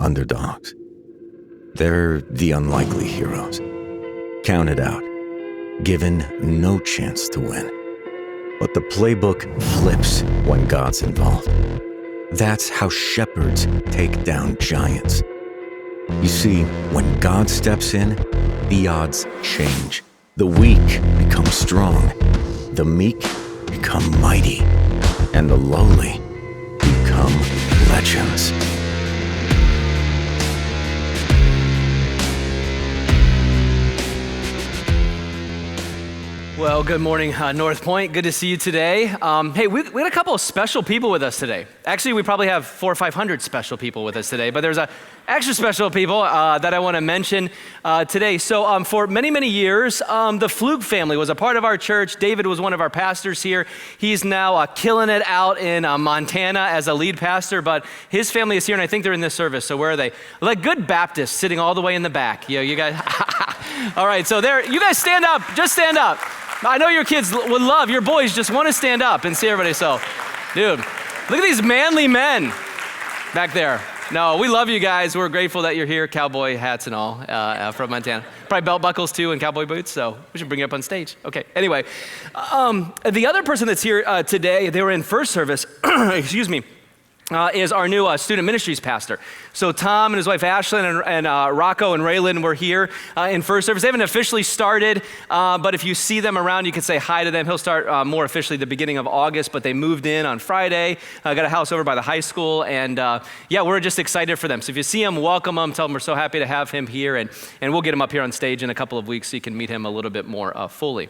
underdogs. They're the unlikely heroes, counted out, given no chance to win. But the playbook flips when God's involved. That's how shepherds take down giants. You see, when God steps in, the odds change. The weak become strong, the meek become mighty, and the lowly become legends. Well, good morning, NorthPoint. Good to see you today. Hey, we had a couple of special people with us today. Actually, we probably have 400 or 500 special people with us today, but there's a extra special people that I want to mention today. So for many, many years, the Fluke family was a part of our church. David was one of our pastors here. He's now killing it out in Montana as a lead pastor, but his family is here, and I think they're in this service. So where are they? Like good Baptists sitting all the way in the back. You guys. All right, so there. You guys stand up. Just stand up. I know your kids would love, your boys just want to stand up and see everybody. So, dude, look at these manly men back there. No, we love you guys. We're grateful that you're here, cowboy hats and all from Montana. Probably belt buckles too and cowboy boots, so we should bring you up on stage. Okay, anyway. The other person that's here today, they were in first service, excuse me, is our new student ministries pastor. So Tom and his wife Ashlyn and Rocco and Raylan were here in first service. They haven't officially started, but if you see them around, you can say hi to them. He'll start more officially the beginning of August, but they moved in on Friday, got a house over by the high school, and yeah, we're just excited for them. So if you see him, welcome him, tell him we're so happy to have him here, and we'll get him up here on stage in a couple of weeks so you can meet him a little bit more fully.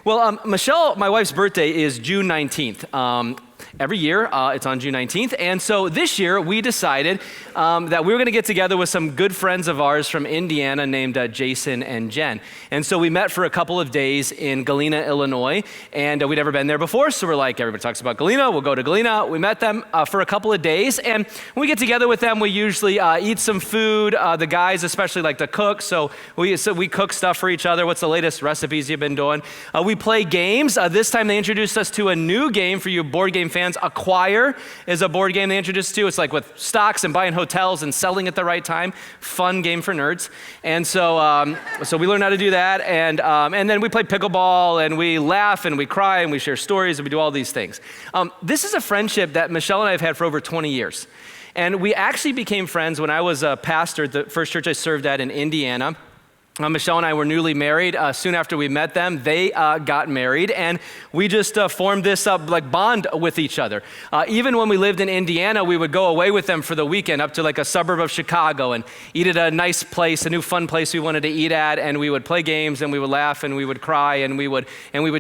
Well, Michelle, my wife's birthday is June 19th. Every year, it's on June 19th. And so this year, we decided that we were going to get together with some good friends of ours from Indiana named Jason and Jen. And so we met for a couple of days in Galena, Illinois. And we'd never been there before. So we're like, everybody talks about Galena. We'll go to Galena. We met them for a couple of days. And when we get together with them, we usually eat some food. The guys especially like to cook. So we cook stuff for each other. What's the latest recipes you've been doing? We play games. This time they introduced us to a new game for you board game fans. Acquire is a board game they introduced to. It's like with stocks and buying hotels and selling at the right time. Fun game for nerds. And so we learned how to do that. And then we play pickleball and we laugh and we cry and we share stories and we do all these things. This is a friendship that Michelle and I have had for over 20 years. And we actually became friends when I was a pastor at the first church I served at in Indiana. Michelle and I were newly married. Soon after we met them, they got married, and we just formed this like bond with each other. Even when we lived in Indiana, we would go away with them for the weekend up to like a suburb of Chicago and eat at a nice place, a new fun place we wanted to eat at, and we would play games and we would laugh and we would cry and we would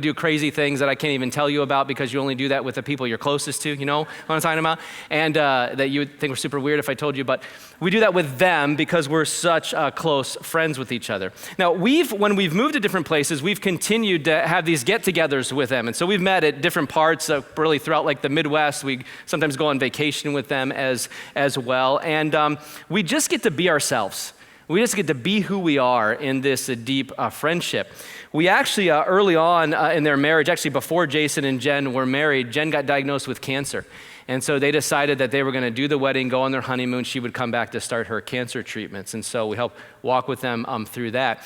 do crazy things that I can't even tell you about because you only do that with the people you're closest to, you know what I'm talking about? And that you would think were super weird if I told you, but we do that with them because we're such close friends with each other. Now, when we've moved to different places, we've continued to have these get-togethers with them. And so we've met at different parts, really throughout like the Midwest. We sometimes go on vacation with them as well. And we just get to be ourselves. We just get to be who we are in this deep friendship. We actually, early on in their marriage, actually before Jason and Jen were married, Jen got diagnosed with cancer. And so they decided that they were going to do the wedding, go on their honeymoon. She would come back to start her cancer treatments. And so we helped walk with them through that.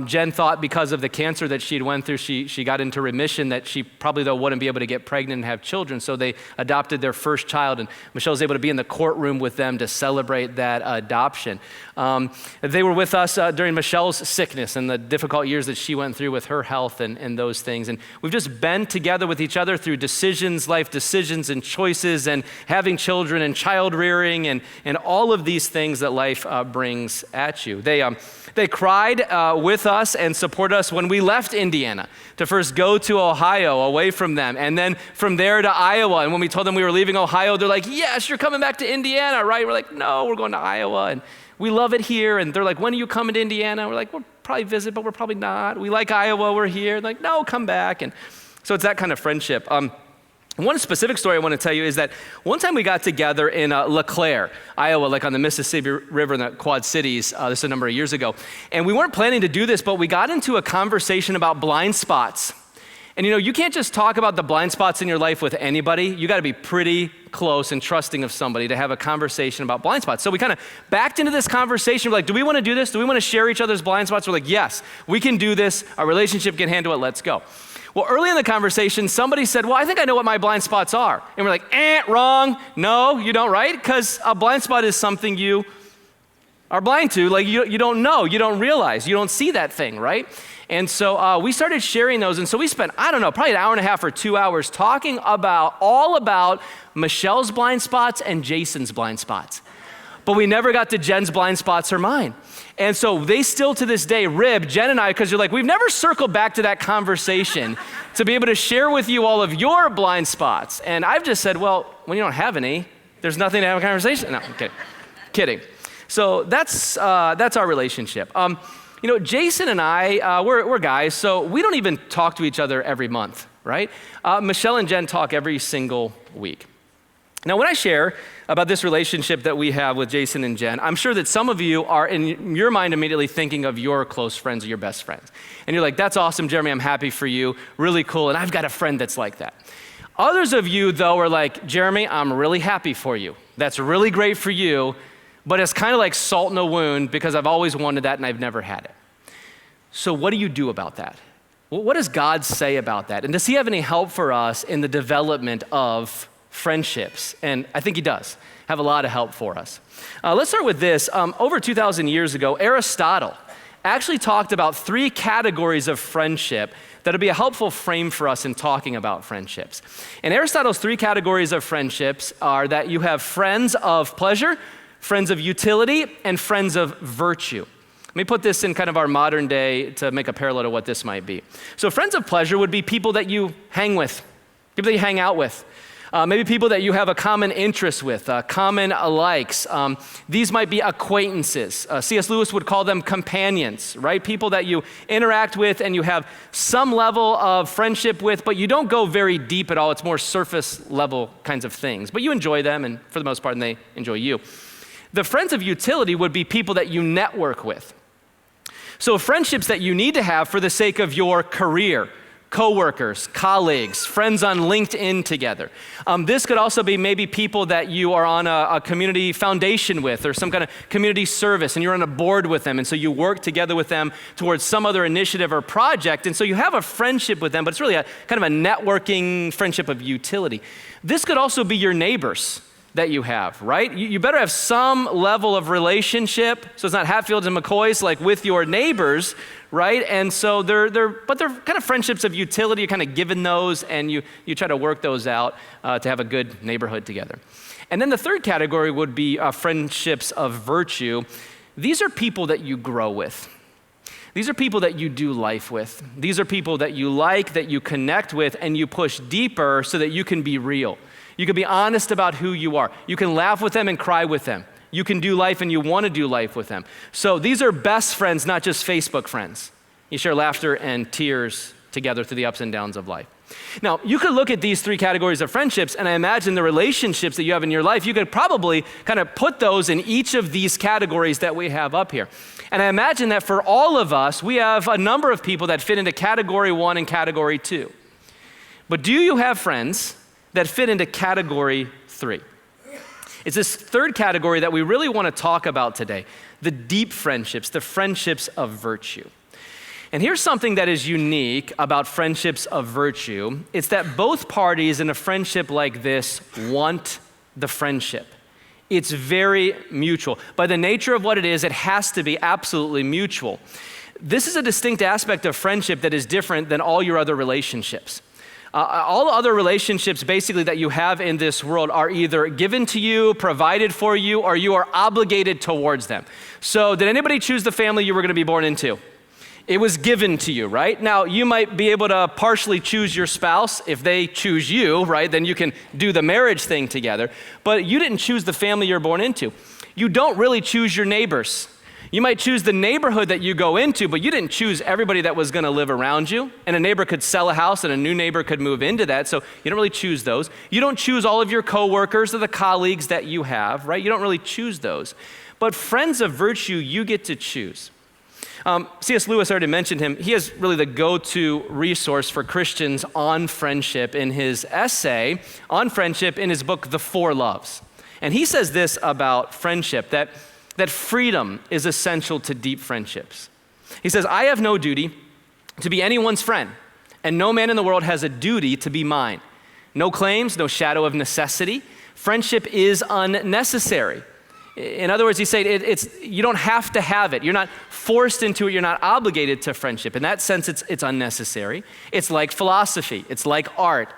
Jen thought because of the cancer that she'd went through, she got into remission that she probably though wouldn't be able to get pregnant and have children. So they adopted their first child, and Michelle was able to be in the courtroom with them to celebrate that adoption. They were with us during Michelle's sickness and the difficult years that she went through with her health and those things. And we've just been together with each other through decisions, life decisions and choices and having children and child rearing and all of these things that life brings at you. They cried with us and supported us when we left Indiana to first go to Ohio away from them, and then from there to Iowa. And when we told them we were leaving Ohio, they're like, yes, you're coming back to Indiana, right? We're like, no, we're going to Iowa, and we love it here. And they're like, when are you coming to Indiana? We're like, we'll probably visit, but we're probably not. We like Iowa, we're here. They're like, no, come back. And so it's that kind of friendship. One specific story I want to tell you is that one time we got together in LeClaire, Iowa, like on the Mississippi River in the Quad Cities. This is a number of years ago. And we weren't planning to do this, but we got into a conversation about blind spots. And you can't just talk about the blind spots in your life with anybody. You got to be pretty close and trusting of somebody to have a conversation about blind spots. So we kind of backed into this conversation. We're like, do we want to do this? Do we want to share each other's blind spots? We're like, yes, we can do this. Our relationship can handle it. Let's go. Well, early in the conversation, somebody said, well, I think I know what my blind spots are. And we're like, wrong. No, you don't, right? Because a blind spot is something you are blind to. Like you don't know, you don't realize, you don't see that thing, right? And so we started sharing those. And so we spent, probably an hour and a half or 2 hours talking all about Michelle's blind spots and Jason's blind spots. But we never got to Jen's blind spots or mine. And so they still to this day rib Jen and I, because you're like, we've never circled back to that conversation to be able to share with you all of your blind spots. And I've just said, well, when you don't have any, there's nothing to have a conversation. No, I'm kidding. So that's our relationship. Jason and I, we're guys, so we don't even talk to each other every month, right? Michelle and Jen talk every single week. Now, when I share about this relationship that we have with Jason and Jen, I'm sure that some of you are in your mind immediately thinking of your close friends or your best friends. And you're like, that's awesome, Jeremy, I'm happy for you, really cool, and I've got a friend that's like that. Others of you, though, are like, Jeremy, I'm really happy for you. That's really great for you, but it's kind of like salt in a wound because I've always wanted that and I've never had it. So what do you do about that? What does God say about that? And does he have any help for us in the development of friendships? And I think he does have a lot of help for us. Let's start with this. Over 2,000 years ago, Aristotle actually talked about 3 categories of friendship that'll be a helpful frame for us in talking about friendships. And Aristotle's 3 categories of friendships are that you have friends of pleasure, friends of utility, and friends of virtue. Let me put this in kind of our modern day to make a parallel to what this might be. So friends of pleasure would be people that you hang with, people that you hang out with. Maybe people that you have a common interest with, common likes. These might be acquaintances. C.S. Lewis would call them companions, right? People that you interact with and you have some level of friendship with, but you don't go very deep at all. It's more surface level kinds of things. But you enjoy them, and for the most part, and they enjoy you. The friends of utility would be people that you network with. So friendships that you need to have for the sake of your career, coworkers, colleagues, friends on LinkedIn together. This could also be maybe people that you are on a community foundation with or some kind of community service and you're on a board with them and so you work together with them towards some other initiative or project and so you have a friendship with them, but it's really a kind of a networking friendship of utility. This could also be your neighbors that you have, right? You better have some level of relationship, so it's not Hatfields and McCoys, like with your neighbors, right? And so they're kind of friendships of utility. You're kind of given those, and you try to work those out to have a good neighborhood together. And then the third category would be friendships of virtue. These are people that you grow with. These are people that you do life with. These are people that you like, that you connect with, and you push deeper so that you can be real. You can be honest about who you are. You can laugh with them and cry with them. You can do life and you want to do life with them. So these are best friends, not just Facebook friends. You share laughter and tears together through the ups and downs of life. Now, you could look at these 3 categories of friendships, and I imagine the relationships that you have in your life, you could probably kind of put those in each of these categories that we have up here. And I imagine that for all of us, we have a number of people that fit into category 1 and category 2. But do you have friends that fit into category 3? It's this third category that we really want to talk about today, the deep friendships, the friendships of virtue. And here's something that is unique about friendships of virtue. It's that both parties in a friendship like this want the friendship. It's very mutual. By the nature of what it is, it has to be absolutely mutual. This is a distinct aspect of friendship that is different than all your other relationships. All other relationships basically that you have in this world are either given to you, provided for you, or you are obligated towards them. So did anybody choose the family you were going to be born into? It was given to you, right? Now, you might be able to partially choose your spouse. If they choose you, right, then you can do the marriage thing together. But you didn't choose the family you're born into. You don't really choose your neighbors. You might choose the neighborhood that you go into, but you didn't choose everybody that was going to live around you. And a neighbor could sell a house and a new neighbor could move into that. So you don't really choose those. You don't choose all of your coworkers or the colleagues that you have, right? You don't really choose those. But friends of virtue, you get to choose. C.S. Lewis already mentioned him. He is really the go-to resource for Christians on friendship in his essay on friendship in his book, The Four Loves. And he says this about friendship, that freedom is essential to deep friendships. He says, I have no duty to be anyone's friend, and no man in the world has a duty to be mine. No claims, no shadow of necessity. Friendship is unnecessary. In other words, he's saying you don't have to have it. You're not forced into it. You're not obligated to friendship. In that sense, it's unnecessary. It's like philosophy. It's like art.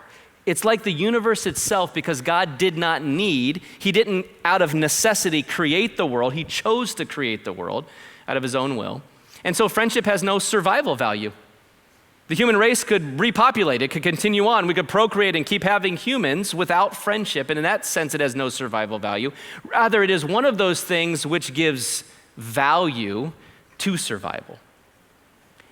It's like the universe itself, because God did not need, he didn't out of necessity create the world. He chose to create the world out of his own will. And so friendship has no survival value. The human race could repopulate, it could continue on. We could procreate and keep having humans without friendship, and in that sense, it has no survival value. Rather, it is one of those things which gives value to survival.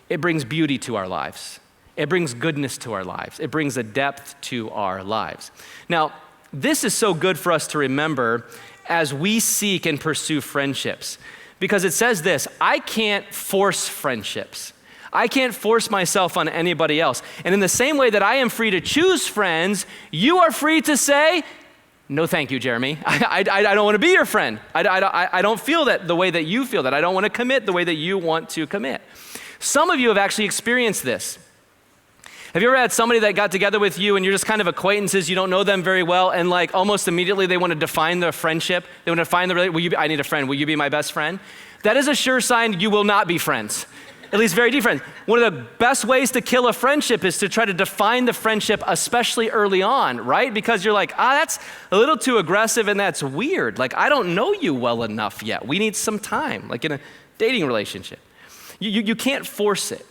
It brings beauty to our lives. It brings goodness to our lives. It brings a depth to our lives. Now, this is so good for us to remember as we seek and pursue friendships, because it says this, I can't force friendships. I can't force myself on anybody else. And in the same way that I am free to choose friends, you are free to say, no thank you, Jeremy. I don't want to be your friend. I don't feel that the way that you feel that. I don't want to commit the way that you want to commit. Some of you have actually experienced this. Have you ever had somebody that got together with you and you're just kind of acquaintances, you don't know them very well, and like almost immediately they want to define the friendship, they want to define the I need a friend, will you be my best friend? That is a sure sign you will not be friends. At least very deep friends. One of the best ways to kill a friendship is to try to define the friendship, especially early on, right? Because you're like, that's a little too aggressive and that's weird. Like, I don't know you well enough yet. We need some time, like in a dating relationship. You can't force it,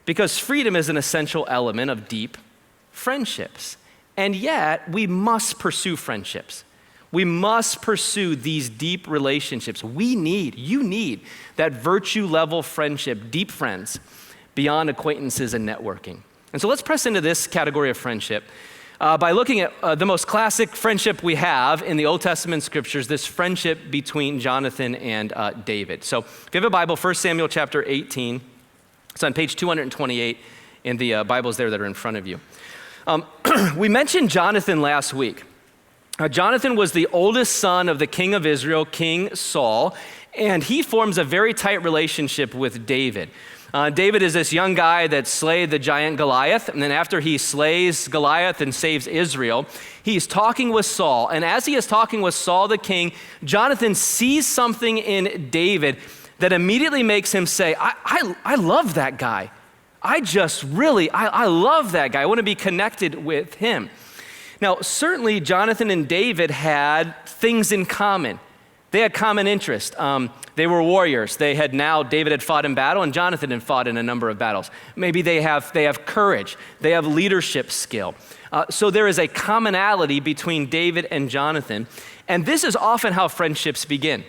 because freedom is an essential element of deep friendships. And yet, we must pursue friendships. We must pursue these deep relationships. You need that virtue level friendship, deep friends, beyond acquaintances and networking. And so let's press into this category of friendship by looking at the most classic friendship we have in the Old Testament scriptures, this friendship between Jonathan and David. So if you have a Bible, 1 Samuel chapter 18, it's on page 228 in the Bibles there that are in front of you. We mentioned Jonathan last week. Jonathan was the oldest son of the king of Israel, King Saul, and he forms a very tight relationship with David. David is this young guy that slayed the giant Goliath, and then after he slays Goliath and saves Israel, he's talking with Saul, and as he is talking with Saul the king, Jonathan sees something in David that immediately makes him say, I love that guy. I love that guy. I want to be connected with him. Now, certainly Jonathan and David had things in common. They had common interest. They were warriors. David had fought in battle and Jonathan had fought in a number of battles. Maybe they have courage. They have leadership skill. So there is a commonality between David and Jonathan. And this is often how friendships begin.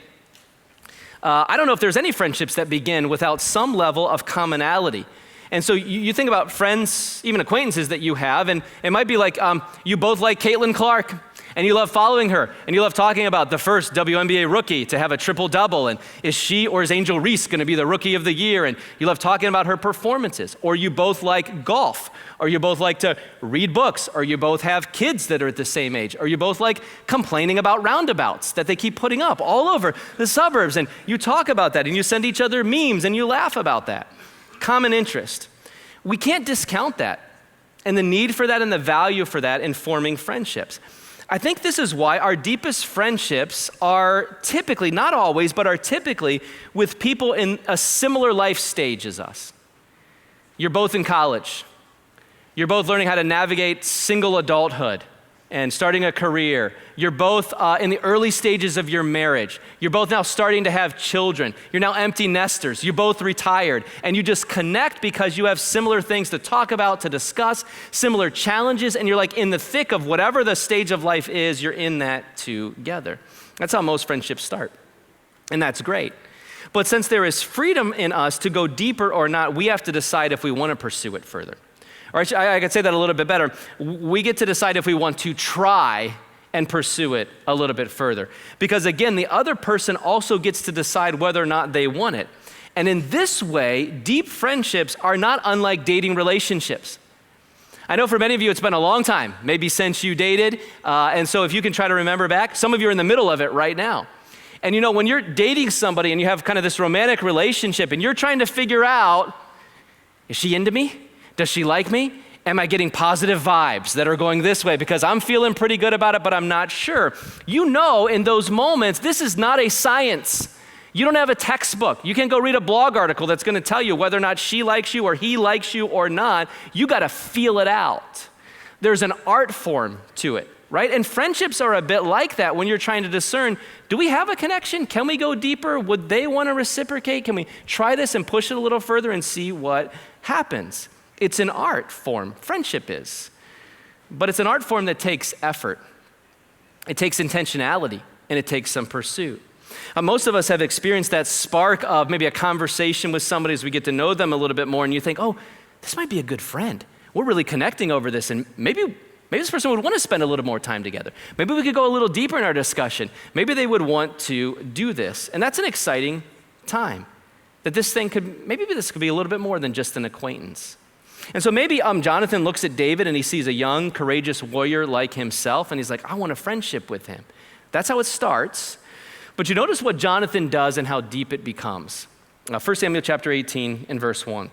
I don't know if there's any friendships that begin without some level of commonality. And so you think about friends, even acquaintances that you have, and it might be like you both like Caitlin Clark, and you love following her, and you love talking about the first WNBA rookie to have a triple-double, and is she or is Angel Reese going to be the rookie of the year, and you love talking about her performances. Or you both like golf, or you both like to read books, or you both have kids that are at the same age, or you both like complaining about roundabouts that they keep putting up all over the suburbs, and you talk about that, and you send each other memes, and you laugh about that. Common interest. We can't discount that and the need for that and the value for that in forming friendships. I think this is why our deepest friendships are typically, not always, but are typically with people in a similar life stage as us. You're both in college. You're both learning how to navigate single adulthood and starting a career. You're both in the early stages of your marriage. You're both now starting to have children. You're now empty nesters. You're both retired. And you just connect because you have similar things to talk about, to discuss, similar challenges, and you're like in the thick of whatever the stage of life is, you're in that together. That's how most friendships start. And that's great. But since there is freedom in us to go deeper or not, we have to decide if we want to pursue it further. Or I could say that a little bit better. We get to decide if we want to try and pursue it a little bit further. Because again, the other person also gets to decide whether or not they want it. And in this way, deep friendships are not unlike dating relationships. I know for many of you, it's been a long time, maybe since you dated. And so if you can try to remember back, some of you are in the middle of it right now. And you know, when you're dating somebody and you have kind of this romantic relationship and you're trying to figure out, is she into me? Does she like me? Am I getting positive vibes that are going this way? Because I'm feeling pretty good about it, but I'm not sure. You know, in those moments, this is not a science. You don't have a textbook. You can't go read a blog article that's going to tell you whether or not she likes you or he likes you or not. You got to feel it out. There's an art form to it, right? And friendships are a bit like that when you're trying to discern, do we have a connection? Can we go deeper? Would they want to reciprocate? Can we try this and push it a little further and see what happens? It's an art form, friendship is. But it's an art form that takes effort. It takes intentionality, and it takes some pursuit. Most of us have experienced that spark of maybe a conversation with somebody as we get to know them a little bit more, and you think, oh, this might be a good friend. We're really connecting over this, and maybe this person would want to spend a little more time together. Maybe we could go a little deeper in our discussion. Maybe they would want to do this. And that's an exciting time, that this could be a little bit more than just an acquaintance. And so maybe Jonathan looks at David and he sees a young, courageous warrior like himself, and he's like, I want a friendship with him. That's how it starts. But you notice what Jonathan does and how deep it becomes. 1 Samuel chapter 18 and verse 1.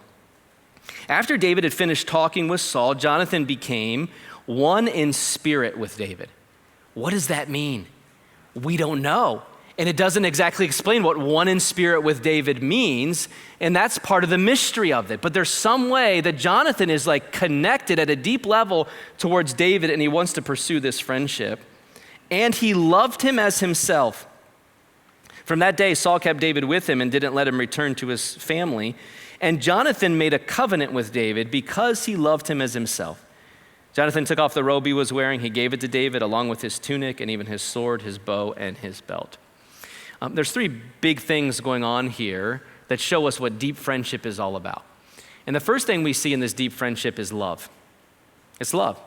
After David had finished talking with Saul, Jonathan became one in spirit with David. What does that mean? We don't know. And it doesn't exactly explain what one in spirit with David means, and that's part of the mystery of it. But there's some way that Jonathan is like connected at a deep level towards David, and he wants to pursue this friendship. And he loved him as himself. From that day, Saul kept David with him and didn't let him return to his family. And Jonathan made a covenant with David because he loved him as himself. Jonathan took off the robe he was wearing, he gave it to David along with his tunic and even his sword, his bow, and his belt. There's three big things going on here that show us what deep friendship is all about. And the first thing we see in this deep friendship is love. It's love.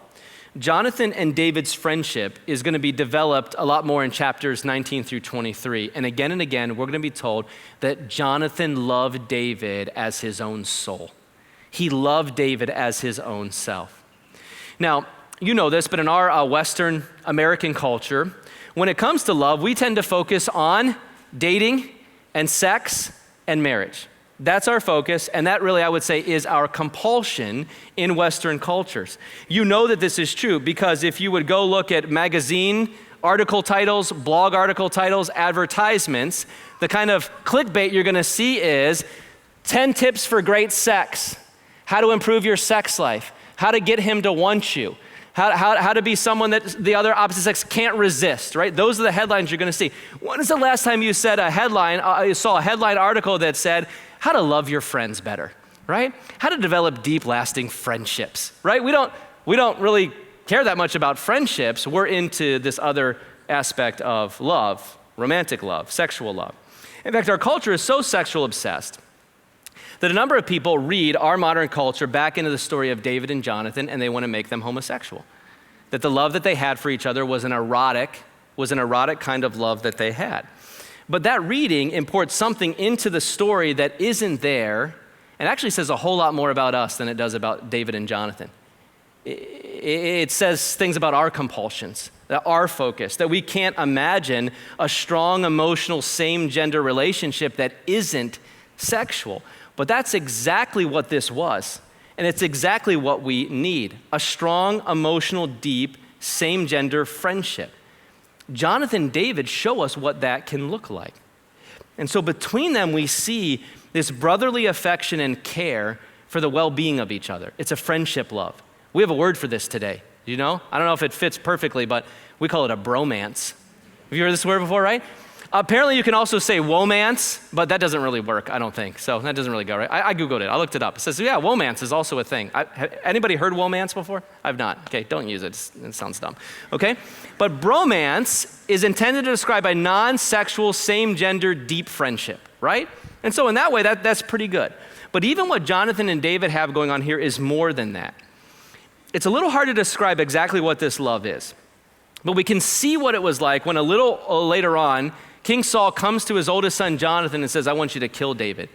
Jonathan and David's friendship is going to be developed a lot more in chapters 19 through 23. And again, we're going to be told that Jonathan loved David as his own soul. He loved David as his own self. Now, you know this, but in our Western American culture, when it comes to love, we tend to focus on dating and sex and marriage. That's our focus, and that really, I would say, is our compulsion in Western cultures. You know that this is true because if you would go look at magazine article titles, blog article titles, advertisements, the kind of clickbait you're gonna see is 10 tips for great sex, how to improve your sex life, how to get him to want you, how to be someone that the other opposite sex can't resist, right? Those are the headlines you're gonna see. When is the last time you saw a headline article that said, how to love your friends better, right? How to develop deep, lasting friendships, right? We don't really care that much about friendships. We're into this other aspect of love, romantic love, sexual love. In fact, our culture is so sexual obsessed that a number of people read our modern culture back into the story of David and Jonathan, and they want to make them homosexual. That the love that they had for each other was an erotic kind of love that they had. But that reading imports something into the story that isn't there, and actually says a whole lot more about us than it does about David and Jonathan. It says things about our compulsions, our focus, that we can't imagine a strong, emotional, same-gender relationship that isn't sexual. But that's exactly what this was, and it's exactly what we need, a strong, emotional, deep, same-gender friendship. Jonathan and David show us what that can look like. And so between them, we see this brotherly affection and care for the well-being of each other. It's a friendship love. We have a word for this today. You know? I don't know if it fits perfectly, but we call it a bromance. Have you heard this word before, right? Apparently you can also say womance, but that doesn't really work, I don't think. So that doesn't really go, right? I Googled it, I looked it up. It says, yeah, womance is also a thing. Anybody heard womance before? I've not. Okay, don't use it, it sounds dumb. Okay? But bromance is intended to describe a non-sexual, same-gender, deep friendship, right? And so in that way, that's pretty good. But even what Jonathan and David have going on here is more than that. It's a little hard to describe exactly what this love is. But we can see what it was like when a little later on, King Saul comes to his oldest son, Jonathan, and says, I want you to kill David.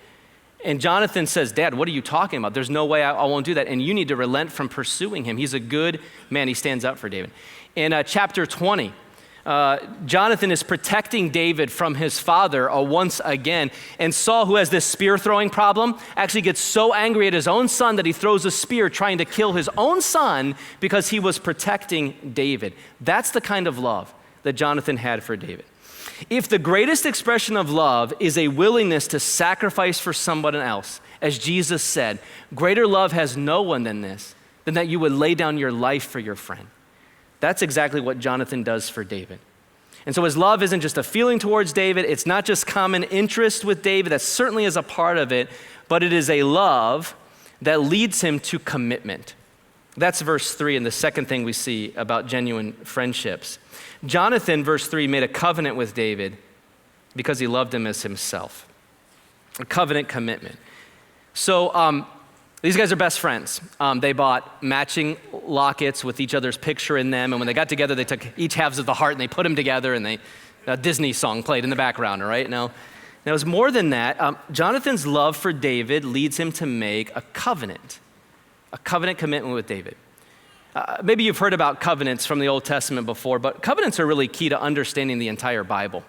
And Jonathan says, Dad, what are you talking about? There's no way I won't do that. And you need to relent from pursuing him. He's a good man. He stands up for David. In chapter 20, Jonathan is protecting David from his father once again. And Saul, who has this spear throwing problem, actually gets so angry at his own son that he throws a spear trying to kill his own son because he was protecting David. That's the kind of love that Jonathan had for David. If the greatest expression of love is a willingness to sacrifice for someone else, as Jesus said, greater love has no one than this, than that you would lay down your life for your friend. That's exactly what Jonathan does for David. And so his love isn't just a feeling towards David. It's not just common interest with David. That certainly is a part of it, but it is a love that leads him to commitment. That's verse 3, and the second thing we see about genuine friendships. Jonathan, verse 3, made a covenant with David because he loved him as himself. A covenant commitment. So these guys are best friends. They bought matching lockets with each other's picture in them, and when they got together, they took each halves of the heart and they put them together, and a Disney song played in the background, all right? Now it was more than that. Jonathan's love for David leads him to make a covenant commitment with David. Maybe you've heard about covenants from the Old Testament before, but covenants are really key to understanding the entire Bible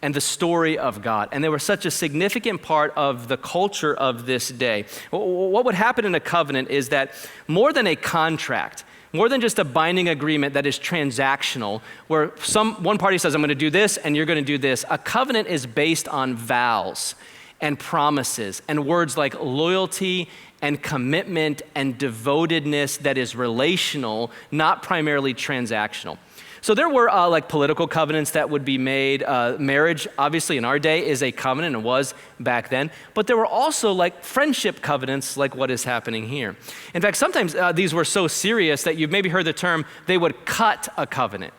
and the story of God. And they were such a significant part of the culture of this day. What would happen in a covenant is that more than a contract, more than just a binding agreement that is transactional, where one party says, I'm going to do this and you're going to do this, a covenant is based on vows and promises and words like loyalty and commitment and devotedness that is relational, not primarily transactional. So there were like political covenants that would be made. Marriage, obviously in our day, is a covenant and was back then. But there were also like friendship covenants like what is happening here. In fact, sometimes these were so serious that you've maybe heard the term, they would cut a covenant.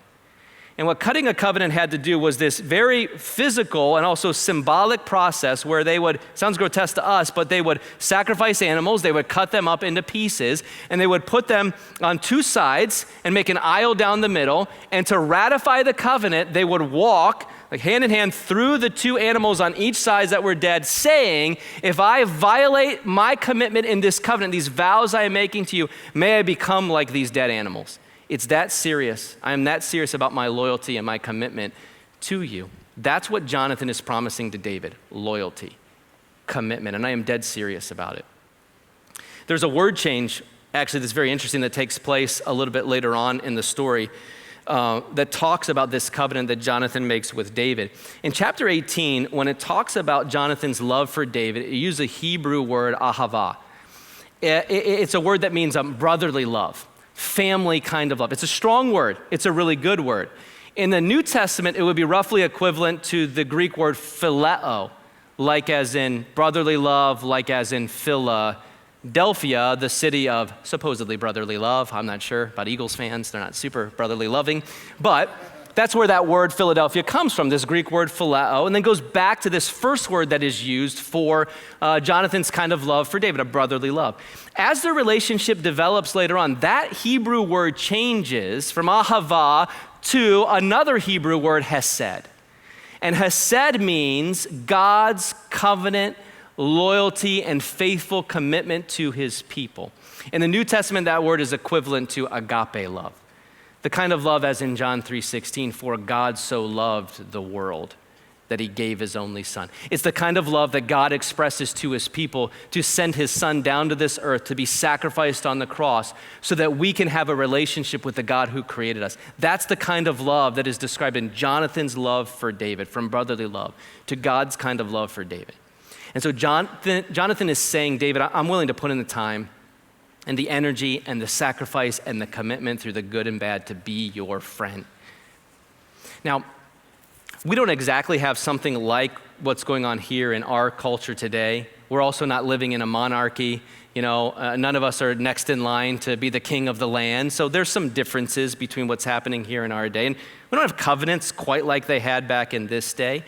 And what cutting a covenant had to do was this very physical and also symbolic process where they would, sounds grotesque to us, but they would sacrifice animals, they would cut them up into pieces, and they would put them on two sides and make an aisle down the middle. And to ratify the covenant, they would walk like hand in hand through the two animals on each side that were dead, saying, if I violate my commitment in this covenant, these vows I am making to you, may I become like these dead animals. It's that serious. I am that serious about my loyalty and my commitment to you. That's what Jonathan is promising to David, loyalty, commitment, and I am dead serious about it. There's a word change, actually, that's very interesting that takes place a little bit later on in the story that talks about this covenant that Jonathan makes with David. In chapter 18, when it talks about Jonathan's love for David, it uses a Hebrew word, ahava. It's a word that means brotherly love. Family kind of love. It's a strong word. It's a really good word. In the New Testament, it would be roughly equivalent to the Greek word phileo, like as in brotherly love, like as in Philadelphia, the city of supposedly brotherly love. I'm not sure about Eagles fans. They're not super brotherly loving. But that's where that word Philadelphia comes from, this Greek word phileo, and then goes back to this first word that is used for Jonathan's kind of love for David, a brotherly love. As their relationship develops later on, that Hebrew word changes from ahava to another Hebrew word, hesed. And hesed means God's covenant, loyalty, and faithful commitment to his people. In the New Testament, that word is equivalent to agape love. The kind of love as in John 3:16, for God so loved the world that he gave his only son. It's the kind of love that God expresses to his people to send his son down to this earth to be sacrificed on the cross so that we can have a relationship with the God who created us. That's the kind of love that is described in Jonathan's love for David, from brotherly love to God's kind of love for David. And so Jonathan is saying, David, I'm willing to put in the time and the energy and the sacrifice and the commitment through the good and bad to be your friend. Now, we don't exactly have something like what's going on here in our culture today. We're also not living in a monarchy. None of us are next in line to be the king of the land. So there's some differences between what's happening here in our day. And we don't have covenants quite like they had back in this day.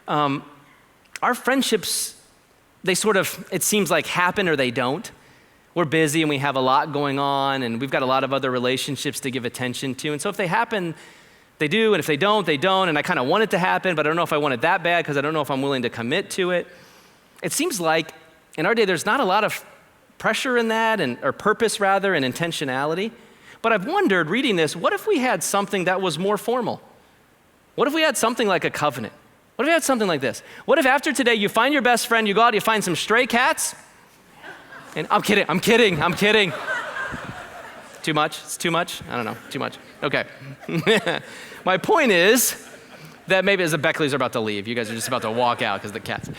Our friendships, they sort of, it seems like happen or they don't. We're busy and we have a lot going on and we've got a lot of other relationships to give attention to. And so if they happen, they do, and if they don't, they don't. And I kind of want it to happen, but I don't know if I want it that bad because I don't know if I'm willing to commit to it. It seems like In our day, there's not a lot of pressure in that, or purpose rather, and intentionality. But I've wondered, reading this, what if we had something that was more formal? What if we had something like a covenant? What if we had something like this? What if after today you find your best friend, you go out, you find some stray cats? And I'm kidding. Too much? It's too much? I don't know, too much. Okay. My point is that maybe as the Beckleys are about to leave, you guys are just about to walk out because of the cats.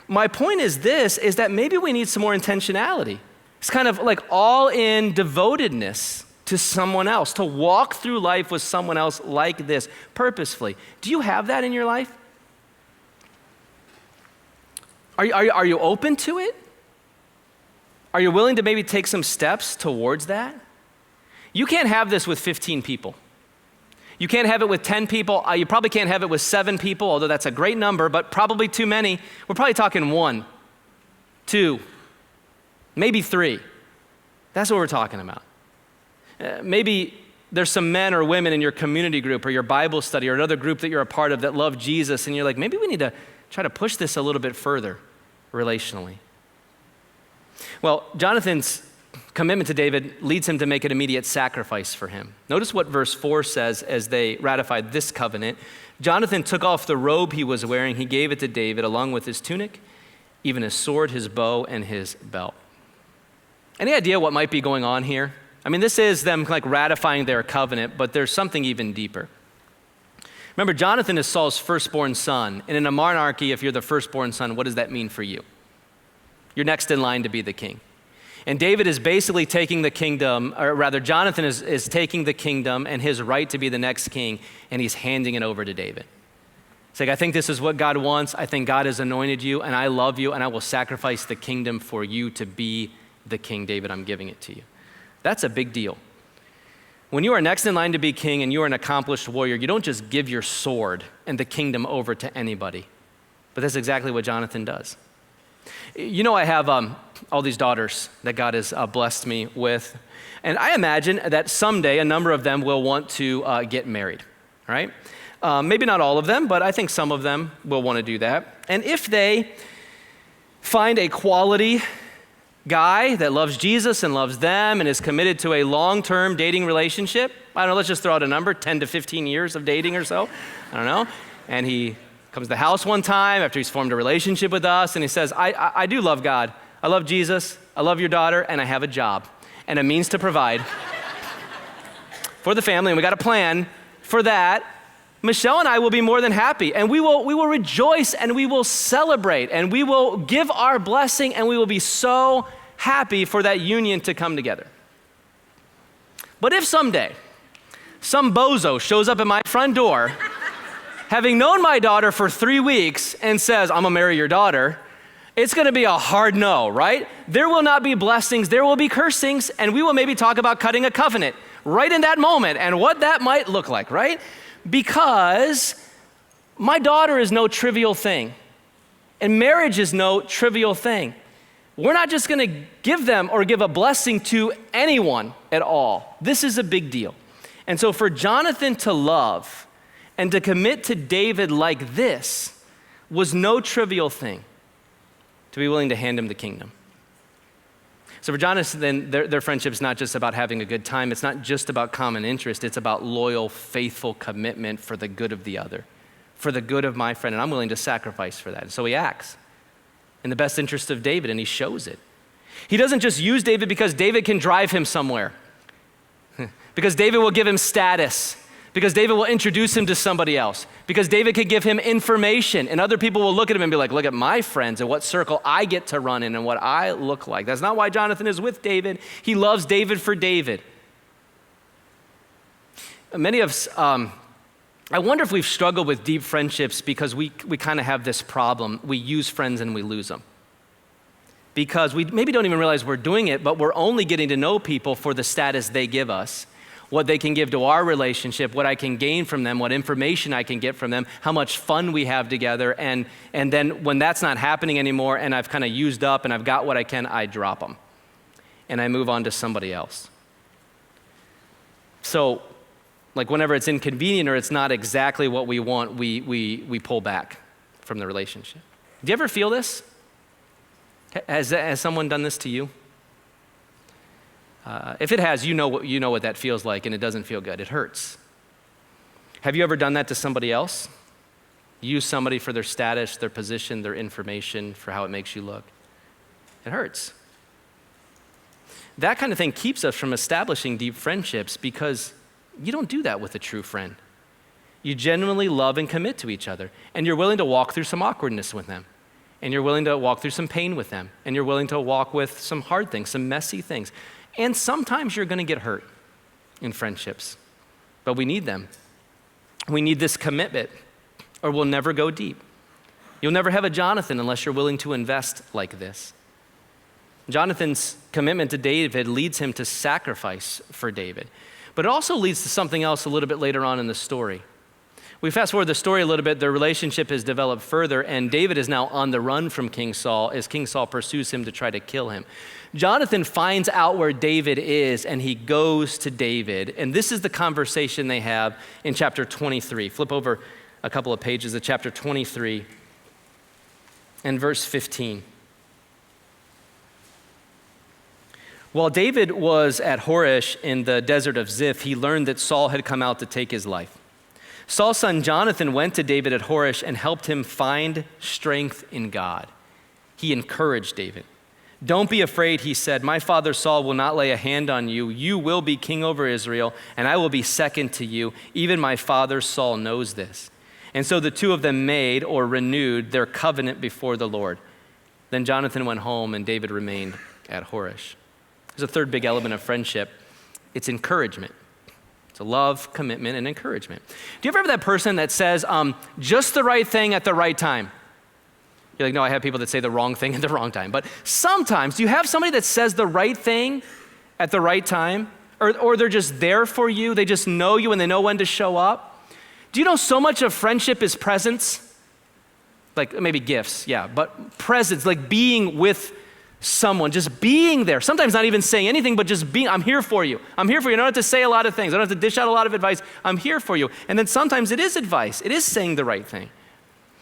My point is this, is that maybe we need some more intentionality. It's kind of like all in devotedness to someone else, to walk through life with someone else like this, purposefully. Do you have that in your life? Are you open to it? Are you willing to maybe take some steps towards that? You can't have this with 15 people. You can't have it with 10 people. You probably can't have it with 7 people, although that's a great number, but probably too many. We're probably talking 1, 2, maybe 3. That's what we're talking about. Maybe there's some men or women in your community group or your Bible study or another group that you're a part of that love Jesus, and you're like, maybe we need to try to push this a little bit further relationally. Well, Jonathan's commitment to David leads him to make an immediate sacrifice for him. Notice what verse 4 says as they ratified this covenant. Jonathan took off the robe he was wearing. He gave it to David along with his tunic, even his sword, his bow, and his belt. Any idea what might be going on here? I mean, this is them like ratifying their covenant, but there's something even deeper. Remember, Jonathan is Saul's firstborn son. And in a monarchy, if you're the firstborn son, what does that mean for you? You're next in line to be the king. And David is basically taking the kingdom, or rather Jonathan is taking the kingdom and his right to be the next king, and he's handing it over to David. It's like, I think this is what God wants. I think God has anointed you, and I love you, and I will sacrifice the kingdom for you to be the king, David. I'm giving it to you. That's a big deal. When you are next in line to be king and you are an accomplished warrior, you don't just give your sword and the kingdom over to anybody. But that's exactly what Jonathan does. You know, I have all these daughters that God has blessed me with. And I imagine that someday a number of them will want to get married, right? Maybe not all of them, but I think some of them will want to do that. And if they find a quality guy that loves Jesus and loves them and is committed to a long-term dating relationship, I don't know, let's just throw out a number, 10 to 15 years of dating or so, I don't know, and he comes to the house one time after he's formed a relationship with us, and he says, I do love God. I love Jesus. I love your daughter, and I have a job and a means to provide for the family, and we got a plan for that. Michelle and I will be more than happy, and we will rejoice, and we will celebrate, and we will give our blessing, and we will be so happy for that union to come together. But if someday some bozo shows up at my front door having known my daughter for 3 weeks and says, I'm gonna marry your daughter, it's gonna be a hard no, right? There will not be blessings, there will be cursings, and we will maybe talk about cutting a covenant right in that moment and what that might look like, right? Because my daughter is no trivial thing, and marriage is no trivial thing. We're not just gonna give them or give a blessing to anyone at all. This is a big deal. And so for Jonathan to love and to commit to David like this was no trivial thing, to be willing to hand him the kingdom. So for Jonathan, their friendship is not just about having a good time. It's not just about common interest. It's about loyal, faithful commitment for the good of the other, for the good of my friend, and I'm willing to sacrifice for that. And so he acts in the best interest of David, and he shows it. He doesn't just use David because David can drive him somewhere, because David will give him status, because David will introduce him to somebody else, because David could give him information, and other people will look at him and be like, look at my friends and what circle I get to run in and what I look like. That's not why Jonathan is with David. He loves David for David. Many of us, I wonder if we've struggled with deep friendships because we kind of have this problem. We use friends and we lose them. Because we maybe don't even realize we're doing it, but we're only getting to know people for the status they give us, what they can give to our relationship, what I can gain from them, what information I can get from them, how much fun we have together, and then when that's not happening anymore and I've kind of used up and I've got what I can, I drop them and I move on to somebody else. So like whenever it's inconvenient or it's not exactly what we want, we pull back from the relationship. Do you ever feel this? Has someone done this to you? If it has, you know what that feels like, and it doesn't feel good. It hurts. Have you ever done that to somebody else? Use somebody for their status, their position, their information, for how it makes you look? It hurts. That kind of thing keeps us from establishing deep friendships because you don't do that with a true friend. You genuinely love and commit to each other, and you're willing to walk through some awkwardness with them, and you're willing to walk through some pain with them, and you're willing to walk with some hard things, some messy things. And sometimes you're going to get hurt in friendships, but we need them. We need this commitment, or we'll never go deep. You'll never have a Jonathan unless you're willing to invest like this. Jonathan's commitment to David leads him to sacrifice for David, but it also leads to something else a little bit later on in the story. We fast forward the story a little bit, their relationship has developed further, and David is now on the run from King Saul as King Saul pursues him to try to kill him. Jonathan finds out where David is, and he goes to David, and this is the conversation they have in chapter 23. Flip over a couple of pages of chapter 23 and verse 15. While David was at Horesh in the desert of Ziph, he learned that Saul had come out to take his life. Saul's son Jonathan went to David at Horesh and helped him find strength in God. He encouraged David. "Don't be afraid," he said. "My father Saul will not lay a hand on you. You will be king over Israel, and I will be second to you. Even my father Saul knows this." And so the two of them made or renewed their covenant before the Lord. Then Jonathan went home, and David remained at Horesh. There's a third big element of friendship. It's encouragement. It's a love, commitment, and encouragement. Do you ever have that person that says just the right thing at the right time? You're like, no, I have people that say the wrong thing at the wrong time. But sometimes, do you have somebody that says the right thing at the right time? Or they're just there for you, they just know you and they know when to show up? Do you know so much of friendship is presence? Like maybe gifts, yeah, but presence, like being with someone, just being there. Sometimes not even saying anything, but just being, I'm here for you. I'm here for you. I don't have to say a lot of things. I don't have to dish out a lot of advice. I'm here for you. And then sometimes it is advice. It is saying the right thing.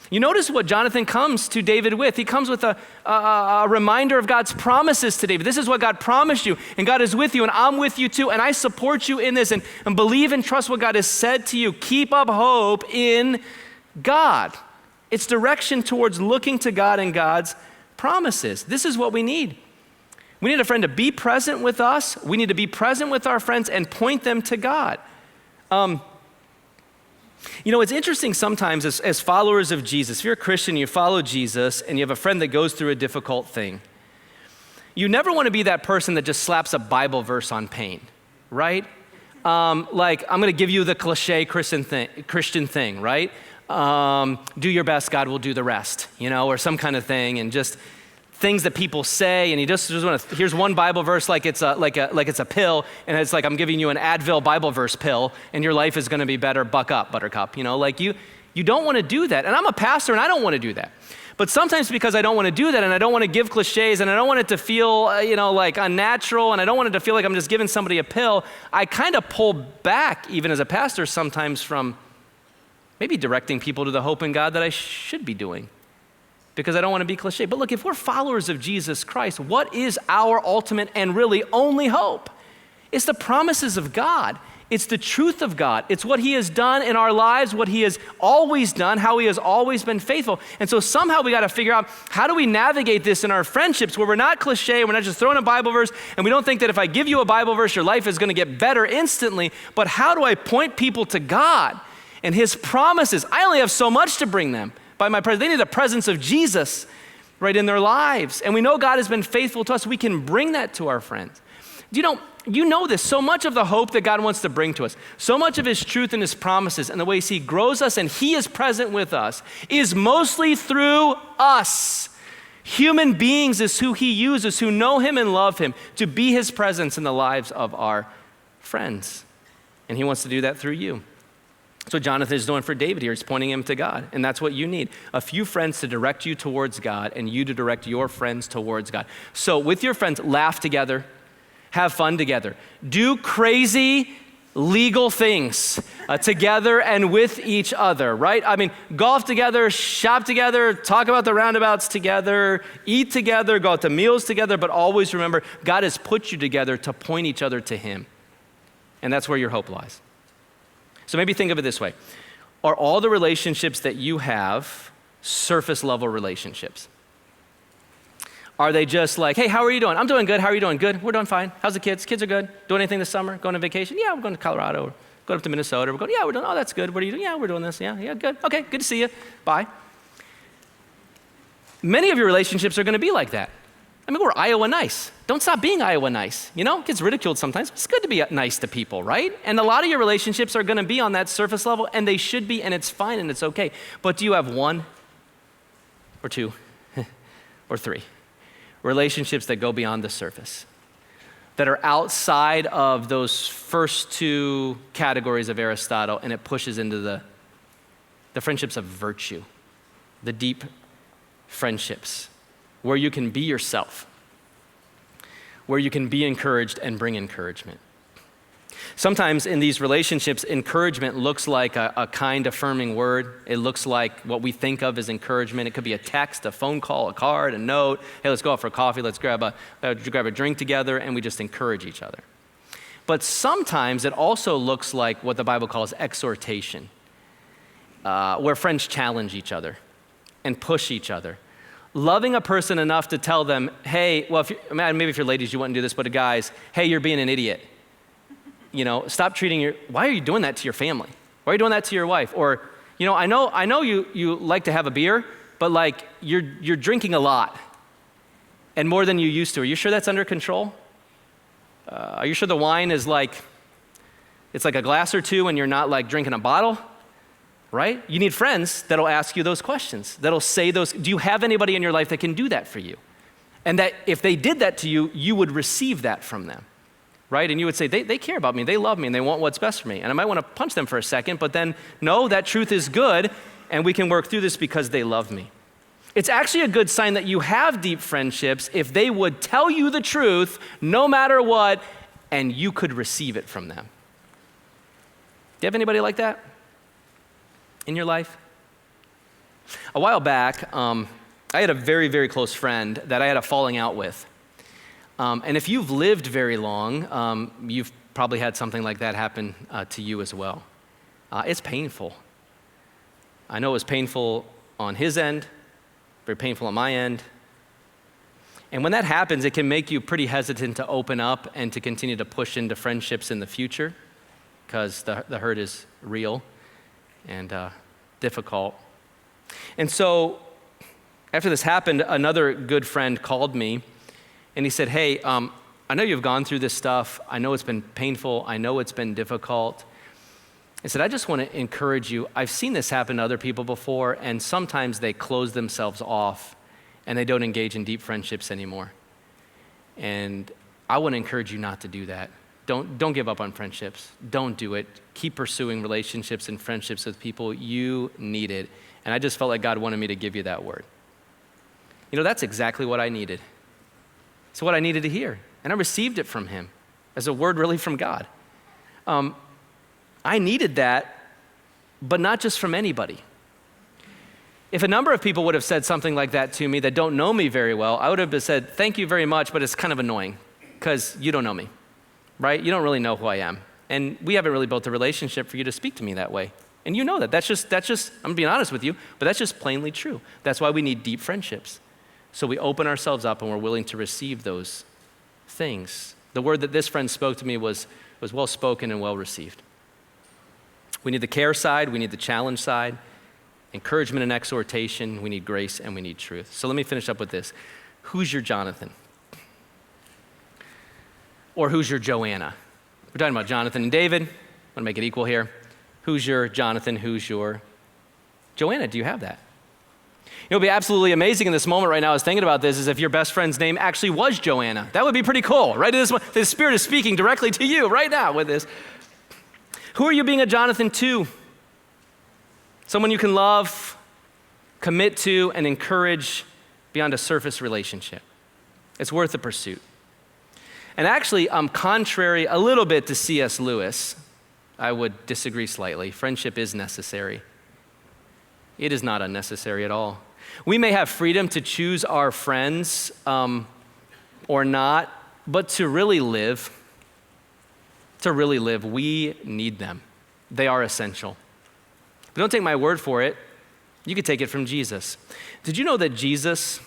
You notice what Jonathan comes to David with. He comes with a reminder of God's promises to David. This is what God promised you, and God is with you, and I'm with you too, and I support you in this, and believe and trust what God has said to you. Keep up hope in God. It's direction towards looking to God and God's promises. This is what we need. We need a friend to be present with us. We need to be present with our friends and point them to God. It's interesting sometimes as followers of Jesus, if you're a Christian, you follow Jesus, and you have a friend that goes through a difficult thing, you never want to be that person that just slaps a Bible verse on pain, right? Like, I'm going to give you the cliche Christian thing, right? Do your best, God will do the rest, or some kind of thing, and just things that people say, and you just want to, here's one Bible verse like it's a pill, and it's like I'm giving you an Advil Bible verse pill, and your life is going to be better, buck up, buttercup, you don't want to do that, and I'm a pastor, and I don't want to do that. But sometimes because I don't want to do that, and I don't want to give cliches, and I don't want it to feel, like unnatural, and I don't want it to feel like I'm just giving somebody a pill, I kind of pull back, even as a pastor, sometimes from maybe directing people to the hope in God that I should be doing, because I don't want to be cliche. But look, if we're followers of Jesus Christ, what is our ultimate and really only hope? It's the promises of God. It's the truth of God. It's what he has done in our lives, what he has always done, how he has always been faithful. And so somehow we got to figure out, how do we navigate this in our friendships where we're not cliche, we're not just throwing a Bible verse, and we don't think that if I give you a Bible verse, your life is going to get better instantly, but how do I point people to God and his promises? I only have so much to bring them by my presence. They need the presence of Jesus right in their lives. And we know God has been faithful to us. We can bring that to our friends. You know this, so much of the hope that God wants to bring to us, so much of his truth and his promises and the ways he grows us and he is present with us is mostly through us. Human beings is who he uses, who know him and love him, to be his presence in the lives of our friends. And he wants to do that through you. That's what Jonathan is doing for David here. He's pointing him to God. And that's what you need. A few friends to direct you towards God and you to direct your friends towards God. So with your friends, laugh together, have fun together. Do crazy legal things together and with each other, right? I mean, golf together, shop together, talk about the roundabouts together, eat together, go out to meals together, but always remember, God has put you together to point each other to him. And that's where your hope lies. So maybe think of it this way. Are all the relationships that you have surface level relationships? Are they just like, hey, how are you doing? I'm doing good. How are you doing? Good. We're doing fine. How's the kids? Kids are good. Doing anything this summer? Going on vacation? Yeah, we're going to Colorado. We're going up to Minnesota. We're going, yeah, we're doing, oh, that's good. What are you doing? Yeah, we're doing this. Yeah, good. Okay, good to see you. Bye. Many of your relationships are going to be like that. I mean, we're Iowa nice. Don't stop being Iowa nice. You know, it gets ridiculed sometimes. It's good to be nice to people, right? And a lot of your relationships are going to be on that surface level, and they should be, and it's fine, and it's okay. But do you have one or two or three relationships that go beyond the surface, that are outside of those first two categories of Aristotle, and it pushes into the friendships of virtue, the deep friendships, where you can be yourself, where you can be encouraged and bring encouragement. Sometimes in these relationships, encouragement looks like a kind, affirming word. It looks like what we think of as encouragement. It could be a text, a phone call, a card, a note. Hey, let's go out for coffee. Let's grab a drink together, and we just encourage each other. But sometimes it also looks like what the Bible calls exhortation, where friends challenge each other and push each other. Loving a person enough to tell them, hey, well, maybe if you're ladies, you wouldn't do this, but guys, hey, you're being an idiot. You know, stop treating why are you doing that to your family? Why are you doing that to your wife? Or, you know, I know you like to have a beer, but like you're drinking a lot and more than you used to. Are you sure that's under control? Are you sure the wine is it's like a glass or two and you're not like drinking a bottle? Right? You need friends that'll ask you those questions, that'll say those. Do you have anybody in your life that can do that for you? And that if they did that to you, you would receive that from them, right? And you would say, they care about me, they love me, and they want what's best for me. And I might want to punch them for a second, but then, no, that truth is good, and we can work through this because they love me. It's actually a good sign that you have deep friendships if they would tell you the truth no matter what, and you could receive it from them. Do you have anybody like that in your life? A while back, I had a very, very close friend that I had a falling out with. And if you've lived very long, you've probably had something like that happen to you as well. It's painful. I know it was painful on his end, very painful on my end. And when that happens, it can make you pretty hesitant to open up and to continue to push into friendships in the future because the hurt is real and difficult. And so after this happened, another good friend called me and he said, hey, I know you've gone through this stuff. I know it's been painful. I know it's been difficult. He said, I just want to encourage you. I've seen this happen to other people before, and sometimes they close themselves off and they don't engage in deep friendships anymore. And I want to encourage you not to do that. Don't give up on friendships. Don't do it. Keep pursuing relationships and friendships with people. You need it. And I just felt like God wanted me to give you that word. You know, that's exactly what I needed. It's what I needed to hear. And I received it from him as a word really from God. I needed that, but not just from anybody. If a number of people would have said something like that to me that don't know me very well, I would have said, thank you very much, but it's kind of annoying because you don't know me, right? You don't really know who I am. And we haven't really built a relationship for you to speak to me that way. And you know that. That's just, I'm being honest with you, but that's just plainly true. That's why we need deep friendships. So we open ourselves up and we're willing to receive those things. The word that this friend spoke to me was well spoken and well received. We need the care side, we need the challenge side, encouragement and exhortation, we need grace and we need truth. So let me finish up with this. Who's your Jonathan? Or who's your Joanna? We're talking about Jonathan and David. I want to make it equal here. Who's your Jonathan? Who's your Joanna? Do you have that? It would be absolutely amazing in this moment right now, I was thinking about this, is if your best friend's name actually was Joanna. That would be pretty cool, right? The Spirit is speaking directly to you right now with this. Who are you being a Jonathan to? Someone you can love, commit to, and encourage beyond a surface relationship. It's worth the pursuit. And actually, contrary a little bit to C.S. Lewis, I would disagree slightly. Friendship is necessary. It is not unnecessary at all. We may have freedom to choose our friends or not, but to really live, we need them. They are essential. But don't take my word for it. You could take it from Jesus. Did you know that Jesus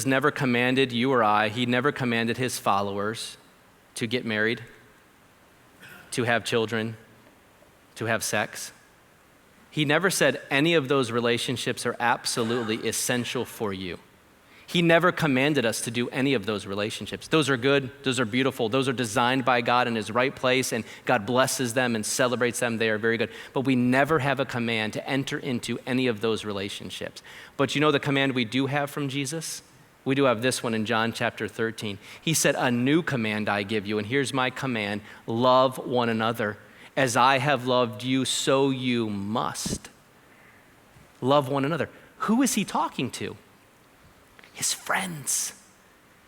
never commanded you or I, he never commanded his followers to get married, to have children, to have sex? He never said any of those relationships are absolutely essential for you. He never commanded us to do any of those relationships. Those are good, those are beautiful, those are designed by God in his right place, and God blesses them and celebrates them. They are very good. But we never have a command to enter into any of those relationships. But you know the command we do have from Jesus? We do have this one in John chapter 13. He said, "A new command I give you," and here's my command: love one another. As I have loved you, so you must love one another. Who is he talking to? His friends.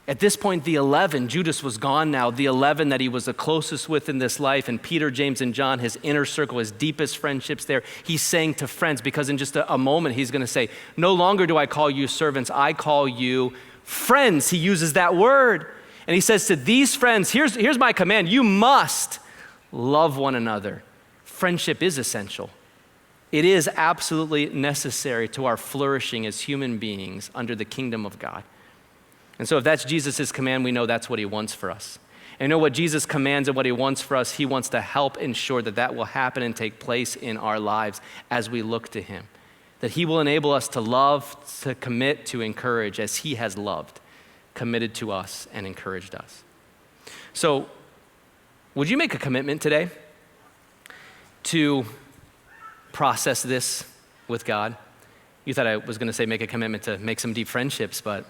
At this point, the 11, Judas was gone now, the 11 that he was the closest with in this life, and Peter, James, and John, his inner circle, his deepest friendships there, he's saying to friends, because in just a moment, he's gonna say, "No longer do I call you servants, I call you friends." He uses that word. And he says to these friends, here's my command: you must love one another. Friendship is essential. It is absolutely necessary to our flourishing as human beings under the kingdom of God. And so if that's Jesus' command, we know that's what he wants for us. And know what Jesus commands and what he wants for us, he wants to help ensure that that will happen and take place in our lives as we look to him. That he will enable us to love, to commit, to encourage as he has loved, committed to us, and encouraged us. So would you make a commitment today to process this with God? You thought I was going to say make a commitment to make some deep friendships, but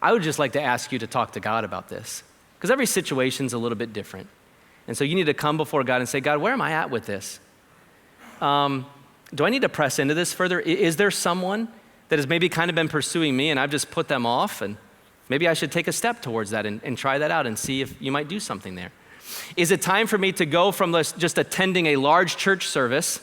I would just like to ask you to talk to God about this, because every situation's a little bit different. And so you need to come before God and say, "God, where am I at with this? Do I need to press into this further? Is there someone that has maybe kind of been pursuing me and I've just put them off, and maybe I should take a step towards that and try that out and see if you might do something there? Is it time for me to go from just attending a large church service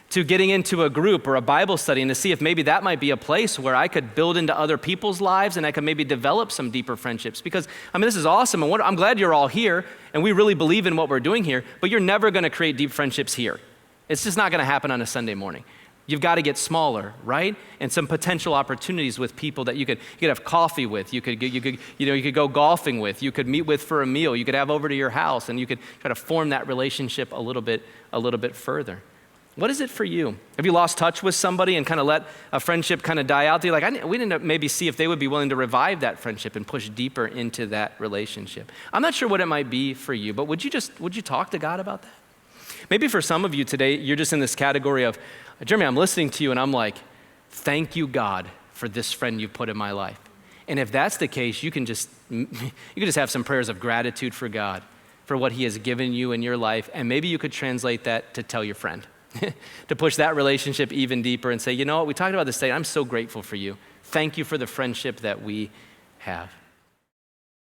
to getting into a group or a Bible study and to see if maybe that might be a place where I could build into other people's lives and I could maybe develop some deeper friendships?" Because, this is awesome, and I'm glad you're all here, and we really believe in what we're doing here, but you're never gonna create deep friendships here. It's just not gonna happen on a Sunday morning. You've got to get smaller, right? And some potential opportunities with people that you could have coffee with, you could go golfing with, you could meet with for a meal, you could have over to your house, and you could try to form that relationship a little bit further. What is it for you? Have you lost touch with somebody and kind of let a friendship kind of die out? We didn't maybe see if they would be willing to revive that friendship and push deeper into that relationship. I'm not sure what it might be for you, but would you talk to God about that? Maybe for some of you today, you're just in this category of, "Jeremy, I'm listening to you and I'm like, thank you, God, for this friend you put in my life." And if that's the case, you can just have some prayers of gratitude for God, for what he has given you in your life. And maybe you could translate that to tell your friend, to push that relationship even deeper and say, "You know what, we talked about this today. I'm so grateful for you. Thank you for the friendship that we have."